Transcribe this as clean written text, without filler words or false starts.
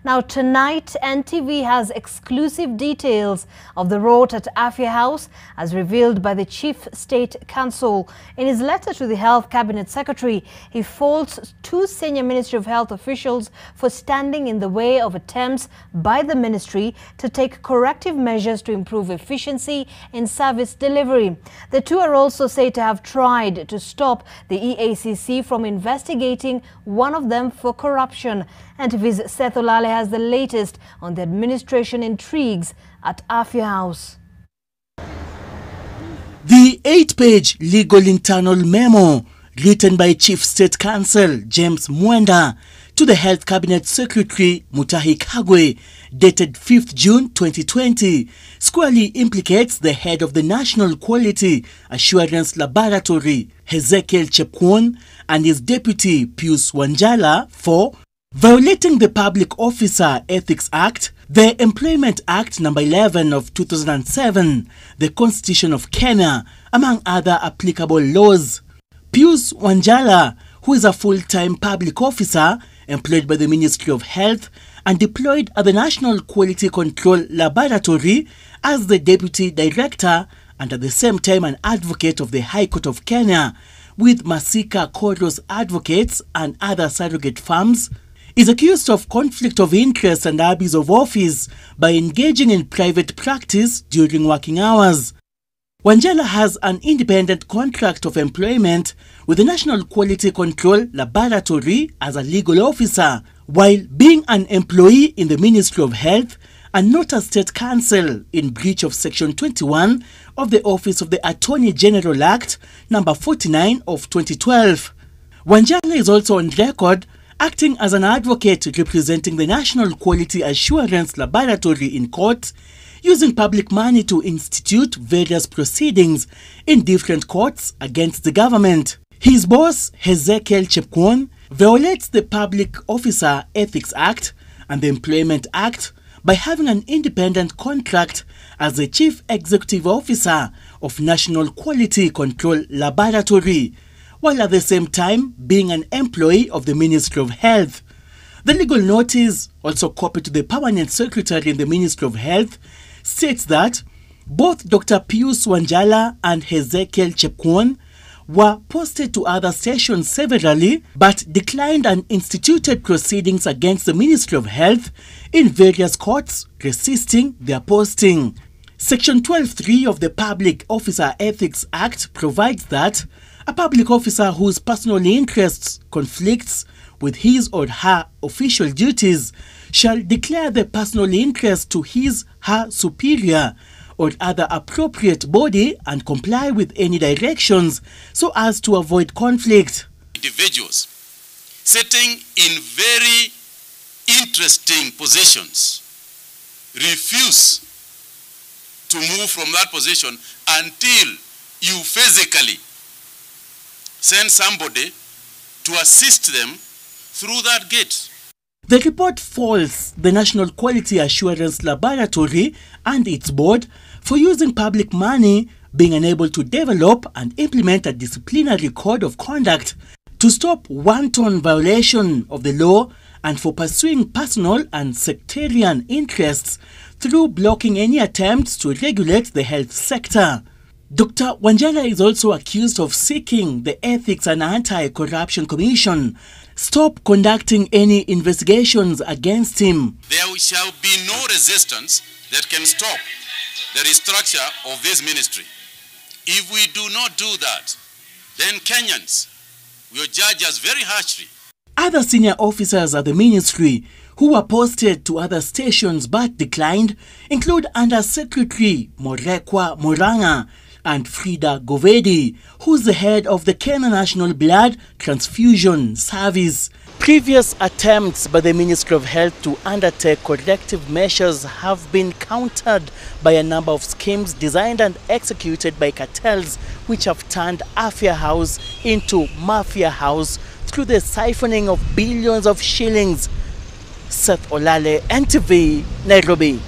Now tonight, NTV has exclusive details of the rot at Afya House as revealed by the Chief State Counsel. In his letter to the Health Cabinet Secretary, he faults two senior Ministry of Health officials for standing in the way of attempts by the ministry to take corrective measures to improve efficiency in service delivery. The two are also said to have tried to stop the EACC from investigating one of them for corruption. NTV's Seth Olale has the latest on the administration intrigues at Afya House. The 8-page legal internal memo written by Chief State Counsel James Mwenda to the Health Cabinet Secretary Mutahi Kagwe, dated 5th June 2020, squarely implicates the head of the National Quality Assurance Laboratory, Ezekiel Chepkwon, and his deputy Pius Wanjala for violating the Public Officer Ethics Act, the Employment Act No. 11 of 2007, the Constitution of Kenya, among other applicable laws. Pius Wanjala, who is a full-time public officer employed by the Ministry of Health and deployed at the National Quality Control Laboratory as the Deputy Director and at the same time an advocate of the High Court of Kenya with Masika Koros Advocates and other surrogate firms, is accused of conflict of interest and abuse of office by engaging in private practice during working hours. Wanjala has an independent contract of employment with the National Quality Control Laboratory as a legal officer, while being an employee in the Ministry of Health and not a state counsel in breach of Section 21 of the Office of the Attorney General Act No. 49 of 2012. Wanjala is also on record acting as an advocate representing the National Quality Assurance Laboratory in court, using public money to institute various proceedings in different courts against the government. His boss, Ezekiel Chepkwon, violates the Public Officer Ethics Act and the Employment Act by having an independent contract as the Chief Executive Officer of National Quality Control Laboratory, while at the same time being an employee of the Ministry of Health. The legal notice, also copied to the Permanent Secretary in the Ministry of Health, states that both Dr. Pius Wanjala and Ezekiel Chepkwon were posted to other stations severally but declined and instituted proceedings against the Ministry of Health in various courts, resisting their posting. Section 12(3) of the Public Officer Ethics Act provides that a public officer whose personal interests conflicts with his or her official duties shall declare the personal interest to his/her superior or other appropriate body and comply with any directions so as to avoid conflict. Individuals sitting in very interesting positions refuse to move from that position until you physically send somebody to assist them through that gate. The report faults the National Quality Assurance Laboratory and its board for using public money, being unable to develop and implement a disciplinary code of conduct to stop wanton violation of the law and for pursuing personal and sectarian interests through blocking any attempts to regulate the health sector. Dr. Wanjala is also accused of seeking the Ethics and Anti-Corruption Commission stop conducting any investigations against him. There shall be no resistance that can stop the restructure of this ministry. If we do not do that, then Kenyans will judge us very harshly. Other senior officers at the ministry who were posted to other stations but declined include Under Secretary Morekwa Moranga and Frida Govedi, who's the head of the Kenya National Blood Transfusion Service. Previous attempts by the Ministry of Health to undertake corrective measures have been countered by a number of schemes designed and executed by cartels which have turned Afya House into Mafia House through the siphoning of billions of shillings. Seth Olale, NTV, Nairobi.